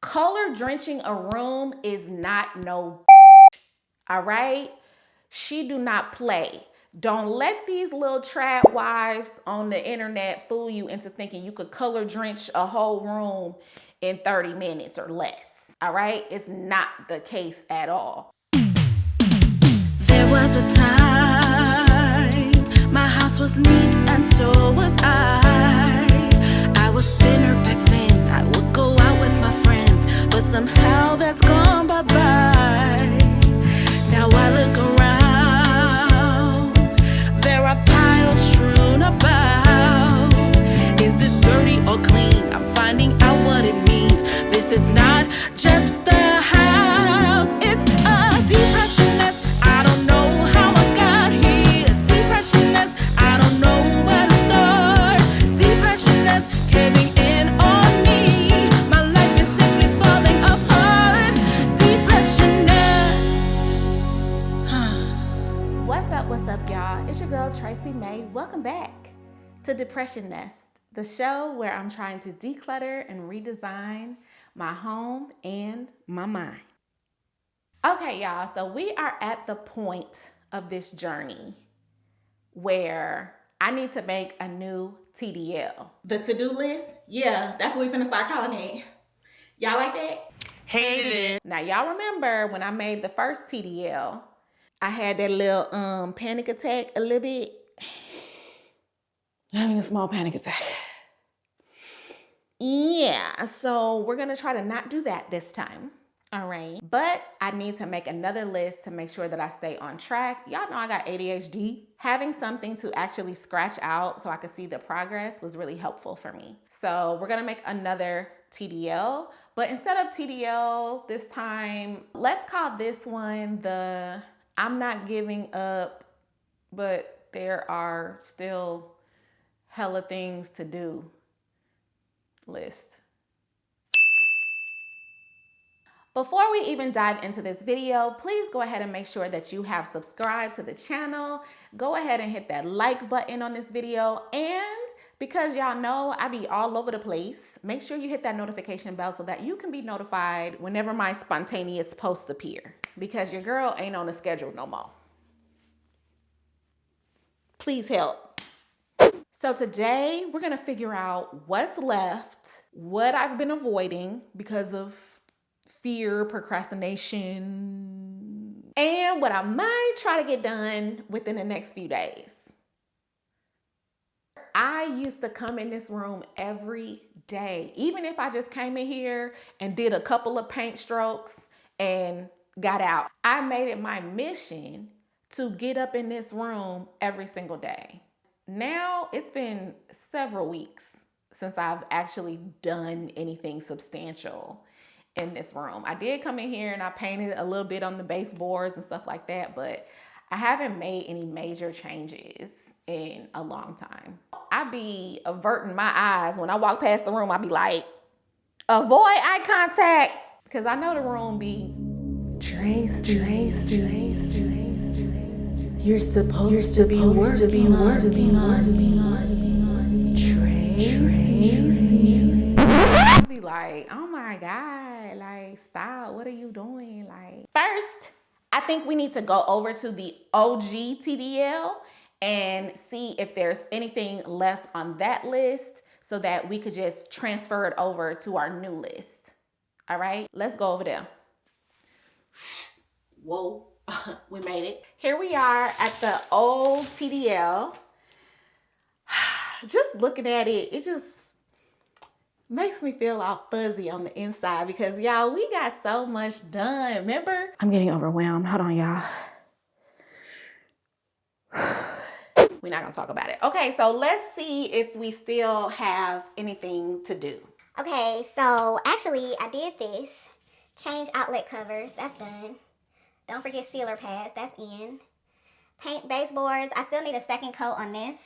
Color drenching a room is not no all right? She do not play. Don't let these little trap wives on the internet fool you into thinking you could color drench a whole room in 30 minutes or less. All right? It's not the case at all. There was a time my house was neat and so was I was thinner back then. I would go out with my friends, but somehow that's gone bye-bye. Now I look around, there are piles strewn about. Is this dirty or clean? I'm finding out what it means. This is not just a house, it's a depression nest. I don't know how I got here. Depression nest, I don't know where to start. Depression nest, caving in on me. My life is simply falling apart. Depression nest. What's up, y'all? It's your girl, Tracy May. Welcome back to Depression Nest, the show where I'm trying to declutter and redesign my home and my mind. Okay, y'all, so we are at the point of this journey where I need to make a new TDL. The to-do list? Yeah, that's what we finna start calling it. Y'all like that? Hate it. Now, y'all remember when I made the first TDL, I had that little panic attack a little bit. Having a small panic attack. Yeah, so we're gonna try to not do that this time. All right, but I need to make another list to make sure that I stay on track. Y'all know I got ADHD. Having something to actually scratch out so I could see the progress was really helpful for me. So we're gonna make another TDL, but instead of TDL this time, let's call this one the I'm not giving up, but there are still hella things to do list. Before we even dive into this video, please go ahead and make sure that you have subscribed to the channel. Go ahead and hit that like button on this video. And because y'all know I be all over the place, make sure you hit that notification bell so that you can be notified whenever my spontaneous posts appear, because your girl ain't on a schedule no more. Please help. So today we're gonna figure out what's left, what I've been avoiding because of fear, procrastination, and what I might try to get done within the next few days. I used to come in this room every day, even if I just came in here and did a couple of paint strokes and got out. I made it my mission to get up in this room every single day. Now it's been several weeks since I've actually done anything substantial in this room. I did come in here and I painted a little bit on the baseboards and stuff like that, but I haven't made any major changes in a long time. I be averting my eyes. When I walk past the room, I be like, avoid eye contact, because I know the room be Tracy. You're supposed to be working on Tracy. I be like, oh my God, like, stop. What are you doing? Like, first, I think we need to go over to the OG TDL and see if there's anything left on that list so that we could just transfer it over to our new list. All right, let's go over there. Whoa. We made it. Here we are at the old TDL. Just looking at it, it just makes me feel all fuzzy on the inside because y'all, we got so much done. Remember? I'm getting overwhelmed. Hold on, y'all. We're not gonna talk about it. Okay, so let's see if we still have anything to do. Okay, so actually I did this. Change outlet covers, that's done. Don't forget sealer pads, that's in. Paint baseboards, I still need a second coat on this.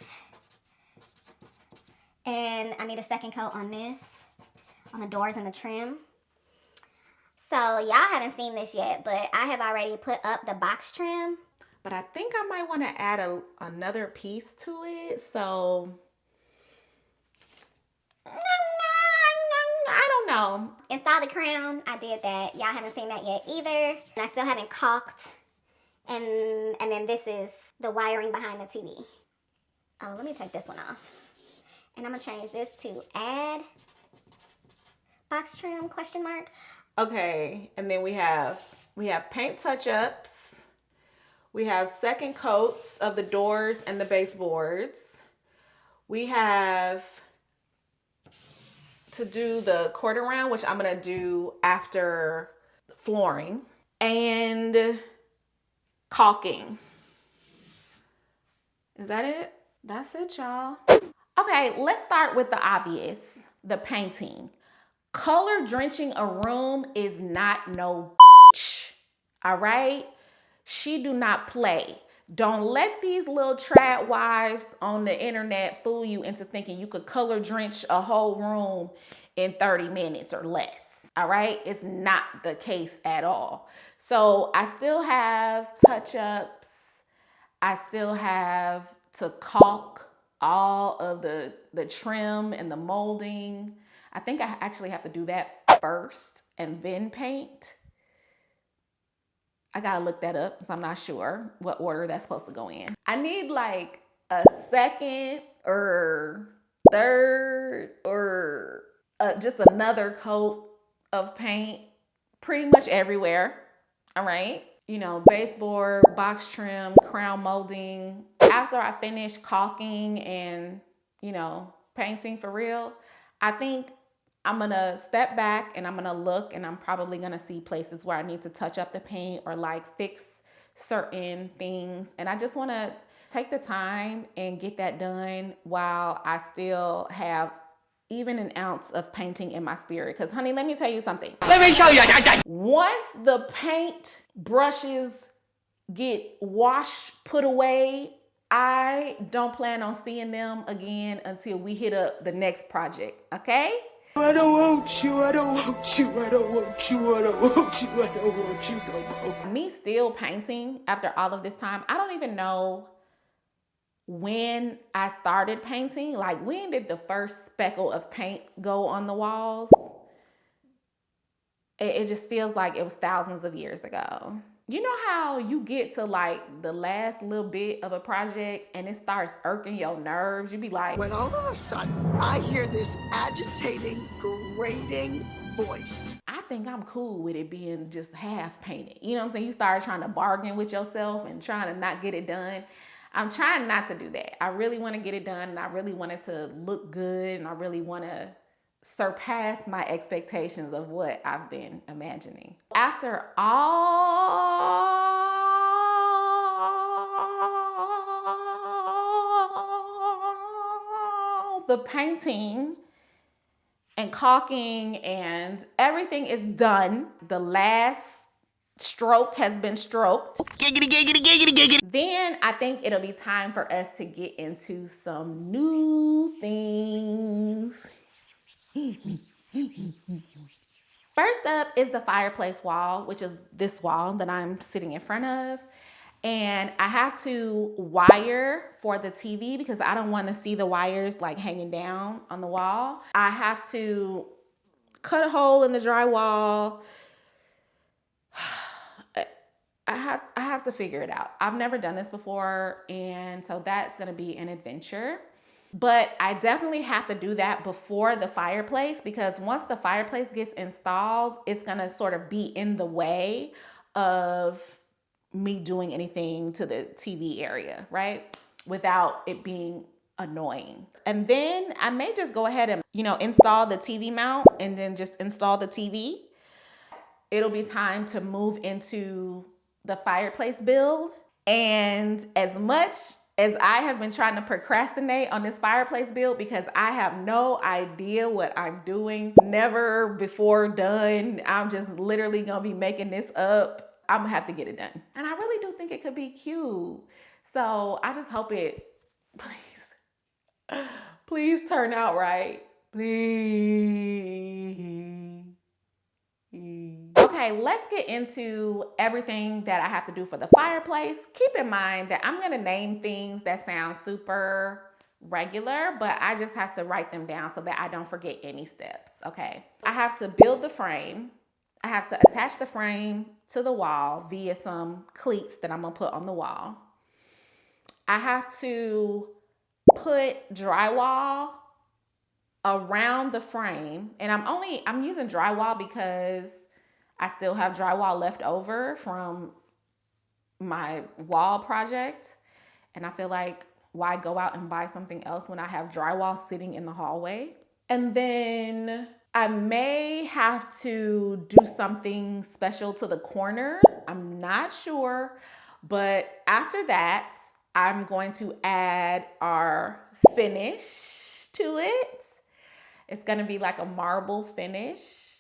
And I need a second coat on this, on the doors and the trim. So y'all haven't seen this yet, but I have already put up the box trim. But I think I might want to add another piece to it, so I don't know. Install the crown. I did that. Y'all haven't seen that yet either. And I still haven't caulked. And then this is the wiring behind the TV. Oh, let me take this one off. And I'm gonna change this to add box trim question mark. Okay, and then we have paint touch-ups. We have second coats of the doors and the baseboards. We have to do the quarter round, which I'm gonna do after flooring, and caulking. Is that it? That's it, y'all. Okay, let's start with the obvious, the painting. Color drenching a room is not no bitch, all right? She do not play. Don't let these little trad wives on the internet fool you into thinking you could color drench a whole room in 30 minutes or less, all right? It's not the case at all. So I still have touch-ups. I still have to caulk all of the trim and the molding. I think I actually have to do that first and then paint. I gotta look that up because I'm not sure what order that's supposed to go in. I need like a second or third or just another coat of paint pretty much everywhere, all right? You know, baseboard, box trim, crown molding. After I finish caulking and, you know, painting for real, I think I'm gonna step back and I'm gonna look, and I'm probably gonna see places where I need to touch up the paint or like fix certain things. And I just wanna take the time and get that done while I still have even an ounce of painting in my spirit. Because honey, let me tell you something. Let me show you. Once the paint brushes get washed, put away, I don't plan on seeing them again until we hit up the next project, okay? I don't want you, I don't want you, I don't want you, I don't want you, I don't want you no more. Me still painting after all of this time, I don't even know when I started painting. Like, when did the first speckle of paint go on the walls? It just feels like it was thousands of years ago. You know how you get to like the last little bit of a project and it starts irking your nerves? You be like, when all of a sudden I hear this agitating, grating voice. I think I'm cool with it being just half painted. You know what I'm saying? You start trying to bargain with yourself and trying to not get it done. I'm trying not to do that. I really want to get it done, and I really want it to look good, and I really want to surpass my expectations of what I've been imagining. After all the painting and caulking and everything is done, the last stroke has been stroked. Giggity, giggity, giggity, giggity. Then I think it'll be time for us to get into some new things. First up is the fireplace wall, which is this wall that I'm sitting in front of. And I have to wire for the TV because I don't want to see the wires like hanging down on the wall. I have to cut a hole in the drywall. I have to figure it out. I've never done this before, and so that's gonna be an adventure. But I definitely have to do that before the fireplace, because once the fireplace gets installed, it's gonna sort of be in the way of me doing anything to the TV area, right? Without it being annoying. And then I may just go ahead and, install the TV mount and then just install the TV. It'll be time to move into the fireplace build. And as much as I have been trying to procrastinate on this fireplace build because I have no idea what I'm doing, never before done, I'm just literally gonna be making this up. I'm gonna have to get it done. And I really do think it could be cute. So I just hope it, please turn out right. Please. Okay, let's get into everything that I have to do for the fireplace. Keep in mind that I'm gonna name things that sound super regular, but I just have to write them down so that I don't forget any steps, okay? I have to build the frame. I have to attach the frame to the wall via some cleats that I'm gonna put on the wall. I have to put drywall around the frame, and I'm using drywall because I still have drywall left over from my wall project, and I feel like why go out and buy something else when I have drywall sitting in the hallway? And then I may have to do something special to the corners. I'm not sure, but after that, I'm going to add our finish to it. It's gonna be like a marble finish.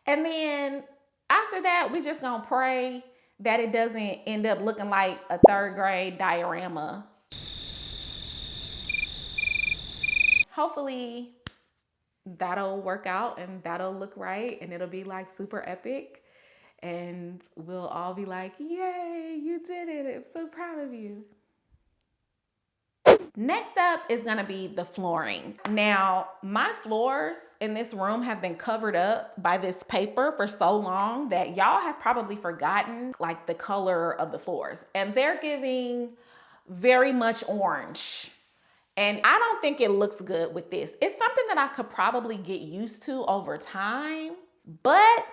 And then after that, we just gonna pray that it doesn't end up looking like a third grade diorama. Hopefully that'll work out and that'll look right and it'll be like super epic. And we'll all be like, yay, you did it. I'm so proud of you. Next up is gonna be the flooring. Now, my floors in this room have been covered up by this paper for so long that y'all have probably forgotten like the color of the floors. And they're giving very much orange. And I don't think it looks good with this. It's something that I could probably get used to over time, but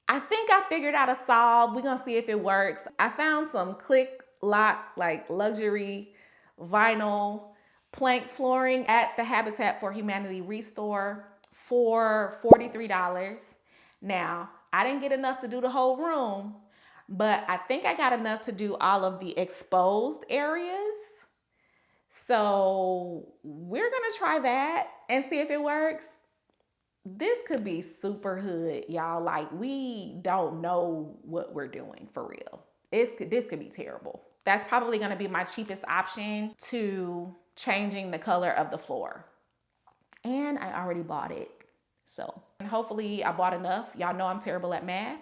I think I figured out a solve. We're gonna see if it works. I found some click lock, like luxury vinyl plank flooring at the Habitat for Humanity Restore for $43. Now, I didn't get enough to do the whole room, but I think I got enough to do all of the exposed areas. So we're gonna try that and see if it works. This could be super hood, y'all. Like, we don't know what we're doing for real. This could be terrible. That's probably gonna be my cheapest option to changing the color of the floor. And I already bought it. So, and hopefully I bought enough. Y'all know I'm terrible at math.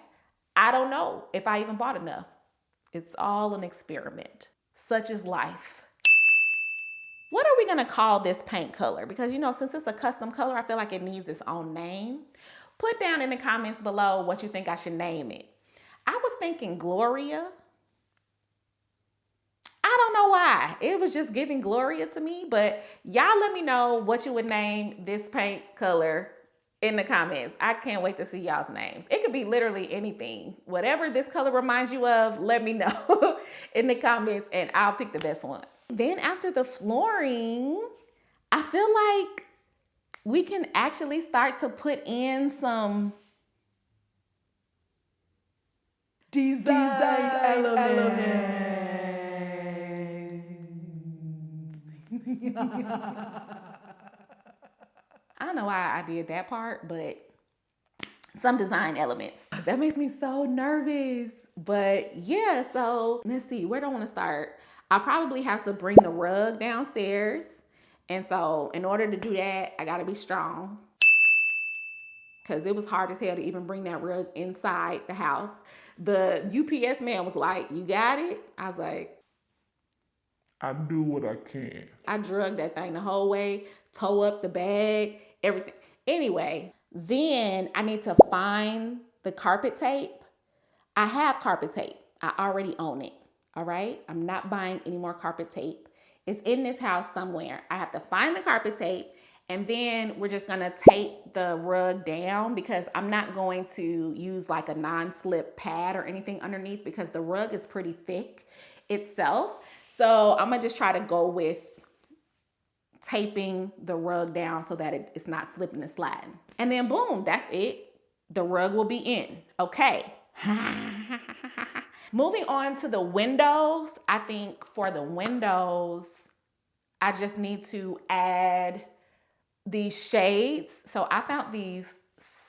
I don't know if I even bought enough. It's all an experiment. Such is life. What are we gonna call this paint color? Because since it's a custom color, I feel like it needs its own name. Put down in the comments below what you think I should name it. I was thinking Gloria. I don't know why. It was just giving Gloria to me, but y'all let me know what you would name this paint color in the comments. I can't wait to see y'all's names. It could be literally anything. Whatever this color reminds you of, let me know in the comments and I'll pick the best one. Then after the flooring, I feel like we can actually start to put in some design elements. I don't know why I did that part, but some design elements. That makes me so nervous. But yeah, so let's see, where do I want to start? I probably have to bring the rug downstairs. And so in order to do that, I gotta be strong. Cause it was hard as hell to even bring that rug inside the house. The UPS man was like, you got it? I was like, I do what I can. I drug that thing the whole way, tow up the bag, everything. Anyway, then I need to find the carpet tape. I have carpet tape. I already own it. All right. I'm not buying any more carpet tape. It's in this house somewhere. I have to find the carpet tape and then we're just going to tape the rug down because I'm not going to use like a non-slip pad or anything underneath because the rug is pretty thick itself. So I'm going to just try to go with taping the rug down so that it's not slipping and sliding. And then boom, that's it. The rug will be in. Okay. Moving on to the windows. I think for the windows, I just need to add these shades. So I found these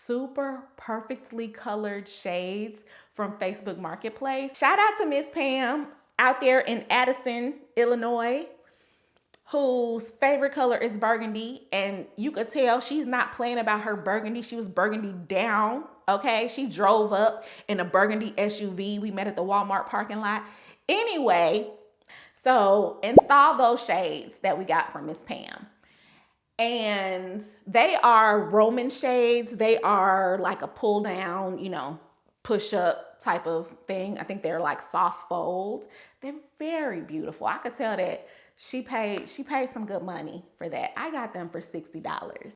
super perfectly colored shades from Facebook Marketplace. Shout out to Miss Pam out there in Addison, Illinois, whose favorite color is burgundy. And you could tell she's not playing about her burgundy. She was burgundy down, okay? She drove up in a burgundy SUV. We met at the Walmart parking lot. Anyway, so install those shades that we got from Miss Pam. And they are Roman shades. They are like a pull down, you know, push up type of thing. I think they're like soft fold. They're very beautiful. I could tell that she paid some good money for that. I got them for $60.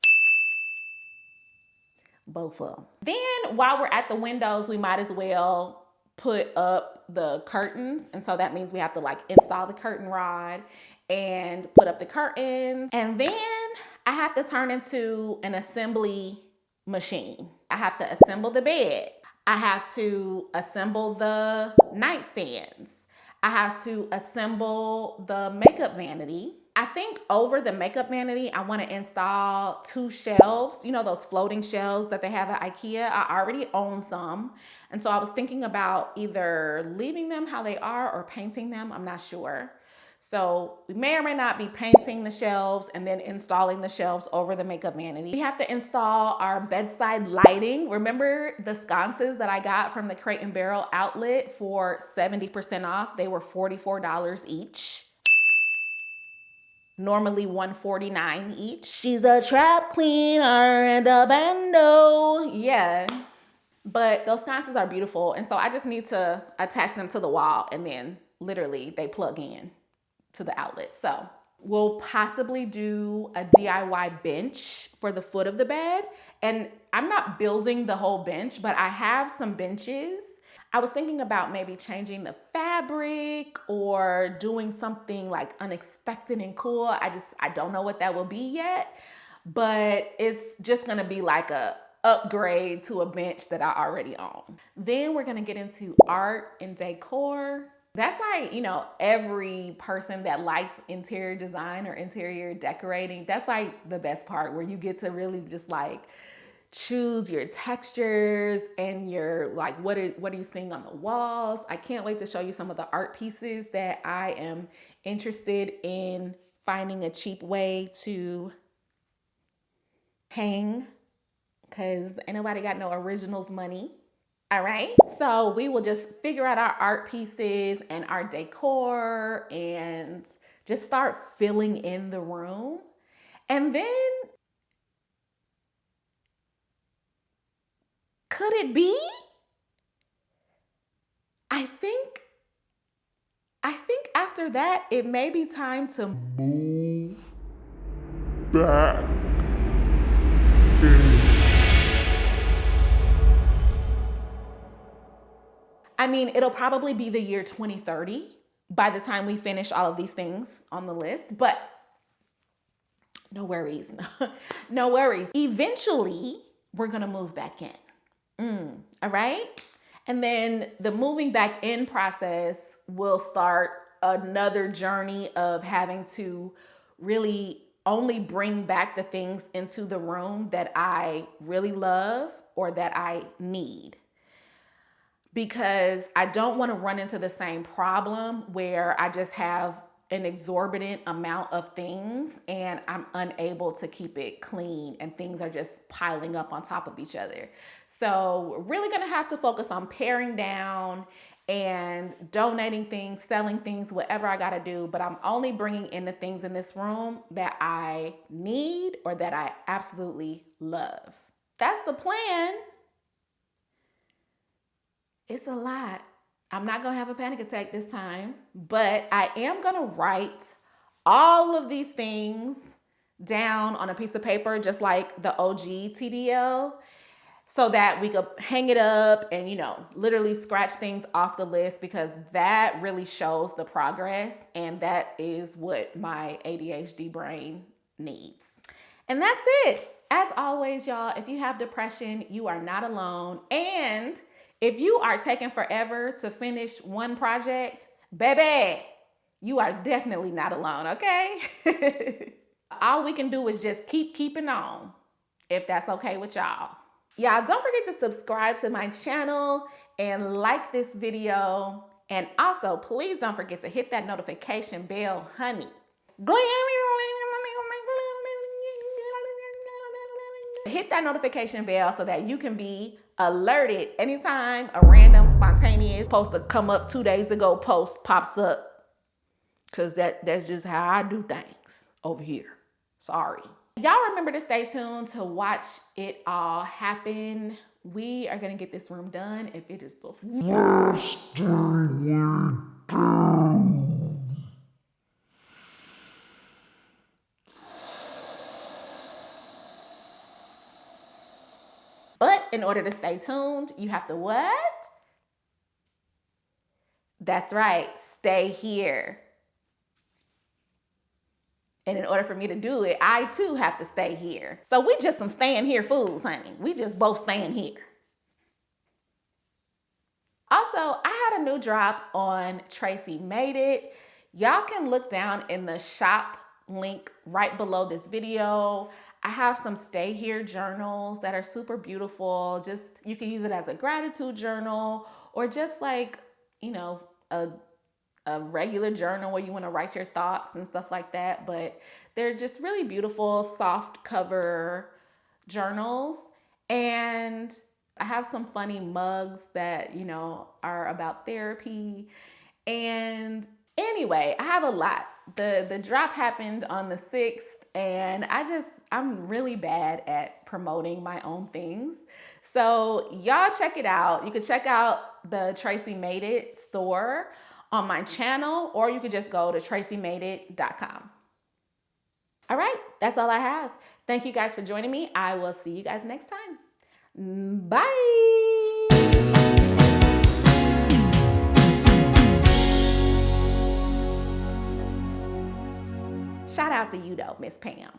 Both of them. Then while we're at the windows, we might as well put up the curtains. And so that means we have to like install the curtain rod and put up the curtains. And then I have to turn into an assembly machine. I have to assemble the bed. I have to assemble the nightstands. I have to assemble the makeup vanity. I think over the makeup vanity, I want to install 2 shelves. You know, those floating shelves that they have at IKEA. I already own some. And so I was thinking about either leaving them how they are or painting them. I'm not sure. So we may or may not be painting the shelves and then installing the shelves over the makeup vanity. We have to install our bedside lighting. Remember the sconces that I got from the Crate and Barrel outlet for 70% off? They were $44 each. Normally $149 each. She's a trap queen and a bando. Yeah. But those sconces are beautiful. And so I just need to attach them to the wall and then literally they plug in to the outlet. So we'll possibly do a DIY bench for the foot of the bed. And I'm not building the whole bench, but I have some benches. I was thinking about maybe changing the fabric or doing something like unexpected and cool. I don't know what that will be yet, but it's just gonna be like a upgrade to a bench that I already own. Then we're gonna get into art and decor. That's like, you know, every person that likes interior design or interior decorating, that's like the best part where you get to really just like choose your textures and your like what are you seeing on the walls. I can't wait to show you some of the art pieces that I am interested in finding a cheap way to hang because ain't nobody got no originals money. All right, so we will just figure out our art pieces and our decor and just start filling in the room. And then, could it be? I think after that, it may be time to Move back in. I mean, it'll probably be the year 2030 by the time we finish all of these things on the list, but no worries. No worries. Eventually, we're gonna move back in. All right? And then the moving back in process will start another journey of having to really only bring back the things into the room that I really love or that I need. Because I don't want to run into the same problem where I just have an exorbitant amount of things and I'm unable to keep it clean and things are just piling up on top of each other. So we're really going to have to focus on paring down and donating things, selling things, whatever I got to do. But I'm only bringing in the things in this room that I need or that I absolutely love. That's the plan. It's a lot. I'm not going to have a panic attack this time, but I am going to write all of these things down on a piece of paper, just like the OG TDL, so that we could hang it up and, you know, literally scratch things off the list because that really shows the progress and that is what my ADHD brain needs. And that's it. As always, y'all, if you have depression, you are not alone. And if you are taking forever to finish one project, baby, you are definitely not alone, okay? All we can do is just keep keeping on, if that's okay with y'all. Y'all, don't forget to subscribe to my channel and like this video. And also, please don't forget to hit that notification bell, honey. Hit that notification bell so that you can be alerted anytime a random spontaneous post to come up 2 days ago post pops up. Cause that's just how I do things over here. Sorry. Y'all remember to stay tuned to watch it all happen. We are gonna get this room done if it is the First thing we do. But in order to stay tuned, you have to what? That's right, stay here. And in order for me to do it, I too have to stay here. So we just some staying here fools, honey. We just both staying here. Also, I had a new drop on Tracy Made It. Y'all can look down in the shop link right below this video. I have some stay here journals that are super beautiful. Just, you can use it as a gratitude journal or just like, you know, a regular journal where you want to write your thoughts and stuff like that. But they're just really beautiful, soft cover journals. And I have some funny mugs that, you know, are about therapy. And anyway, I have a lot. The drop happened on the 6th, and I'm really bad at promoting my own things. So y'all check it out. You can check out the Tracy Made It store on my channel, or you could just go to tracymadeit.com. All right, that's all I have. Thank you guys for joining me. I will see you guys next time. Bye. Shout out to you though, Miss Pam.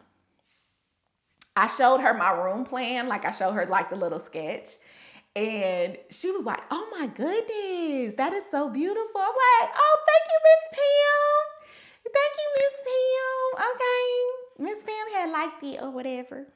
I showed her my room plan, like I showed her like the little sketch. And she was like, oh my goodness, that is so beautiful. I'm like, oh, thank you, Miss Pam. Thank you, Miss Pam. Okay. Miss Pam had liked it or whatever.